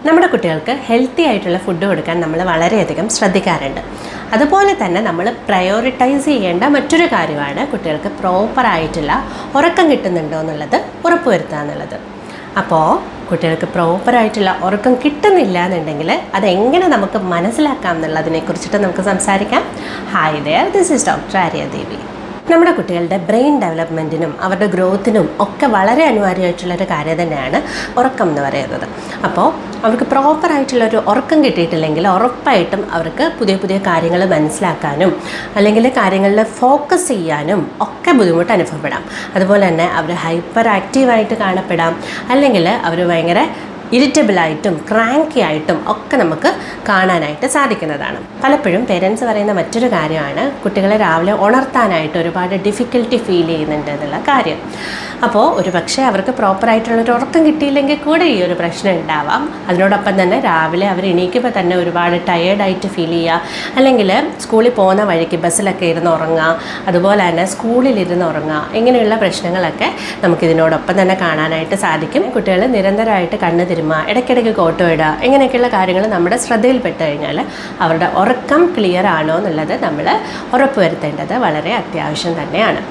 നമ്മുടെ കുട്ടികൾക്ക് ഹെൽത്തി ആയിട്ടുള്ള ഫുഡ് കൊടുക്കാൻ നമ്മൾ വളരെയധികം ശ്രദ്ധിക്കാറുണ്ട്. അതുപോലെ തന്നെ നമ്മൾ പ്രയോറിറ്റൈസ് ചെയ്യേണ്ട മറ്റൊരു കാര്യമാണ് കുട്ടികൾക്ക് പ്രോപ്പറായിട്ടുള്ള ഉറക്കം കിട്ടുന്നുണ്ടോ എന്നുള്ളത് ഉറപ്പുവരുത്തുക എന്നുള്ളത്. അപ്പോൾ കുട്ടികൾക്ക് പ്രോപ്പറായിട്ടുള്ള ഉറക്കം കിട്ടുന്നില്ല എന്നുണ്ടെങ്കിൽ അതെങ്ങനെ നമുക്ക് മനസ്സിലാക്കാം എന്നുള്ളതിനെ കുറിച്ചിട്ട് നമുക്ക് സംസാരിക്കാം. Hi there, this is doctor Arya Devi. നമ്മുടെ കുട്ടികളുടെ ബ്രെയിൻ ഡെവലപ്മെൻറ്റിനും അവരുടെ ഗ്രോത്തിനും ഒക്കെ വളരെ അനിവാര്യമായിട്ടുള്ളൊരു കാര്യം തന്നെയാണ് ഉറക്കം എന്ന് പറയുന്നത്. അപ്പോൾ അവർക്ക് പ്രോപ്പറായിട്ടുള്ളൊരു ഉറക്കം കിട്ടിയിട്ടില്ലെങ്കിൽ ഉറപ്പായിട്ടും അവർക്ക് പുതിയ പുതിയ കാര്യങ്ങൾ മനസ്സിലാക്കാനും അല്ലെങ്കിൽ കാര്യങ്ങളിൽ ഫോക്കസ് ചെയ്യാനും ഒക്കെ ബുദ്ധിമുട്ട് അനുഭവപ്പെടാം. അതുപോലെ തന്നെ അവർ ഹൈപ്പർ ആക്റ്റീവായിട്ട് കാണപ്പെടാം, അല്ലെങ്കിൽ അവർ ഭയങ്കര ഇറിറ്റബിളായിട്ടും ക്രാങ്കി ആയിട്ടും ഒക്കെ നമുക്ക് കാണാനായിട്ട് സാധിക്കുന്നതാണ്. പലപ്പോഴും പേരൻസ് പറയുന്ന മറ്റൊരു കാര്യമാണ് കുട്ടികളെ രാവിലെ ഉണർത്താനായിട്ട് ഒരുപാട് ഡിഫിക്കൽട്ടി ഫീൽ ചെയ്യുന്നുണ്ട് എന്നുള്ള കാര്യം. അപ്പോൾ ഒരു പക്ഷേ അവർക്ക് പ്രോപ്പറായിട്ടുള്ളൊരു ഉറക്കം കിട്ടിയില്ലെങ്കിൽ കൂടെ ഈ ഒരു പ്രശ്നം ഉണ്ടാവാം. അതിനോടൊപ്പം തന്നെ രാവിലെ അവർ എണീക്കുമ്പോൾ തന്നെ ഒരുപാട് ടയേർഡായിട്ട് ഫീൽ ചെയ്യുക, അല്ലെങ്കിൽ സ്കൂളിൽ പോകുന്ന വഴിക്ക് ബസ്സിലൊക്കെ ഇരുന്ന് ഉറങ്ങുക, അതുപോലെ തന്നെ സ്കൂളിലിരുന്ന് ഉറങ്ങുക, ഇങ്ങനെയുള്ള പ്രശ്നങ്ങളൊക്കെ നമുക്കിതിനോടൊപ്പം തന്നെ കാണാനായിട്ട് സാധിക്കും. കുട്ടികൾ നിരന്തരമായിട്ട് കണ്ണ് തിരുമുക, ഇടയ്ക്കിടയ്ക്ക് കോട്ടോ ഇടുക, ഇങ്ങനെയൊക്കെയുള്ള കാര്യങ്ങൾ നമ്മുടെ ശ്രദ്ധയിൽപ്പെട്ട് കഴിഞ്ഞാൽ അവരുടെ ഉറക്കം ക്ലിയർ ആണോ എന്നുള്ളത് നമ്മൾ ഉറപ്പുവരുത്തേണ്ടത് വളരെ അത്യാവശ്യം തന്നെയാണ്.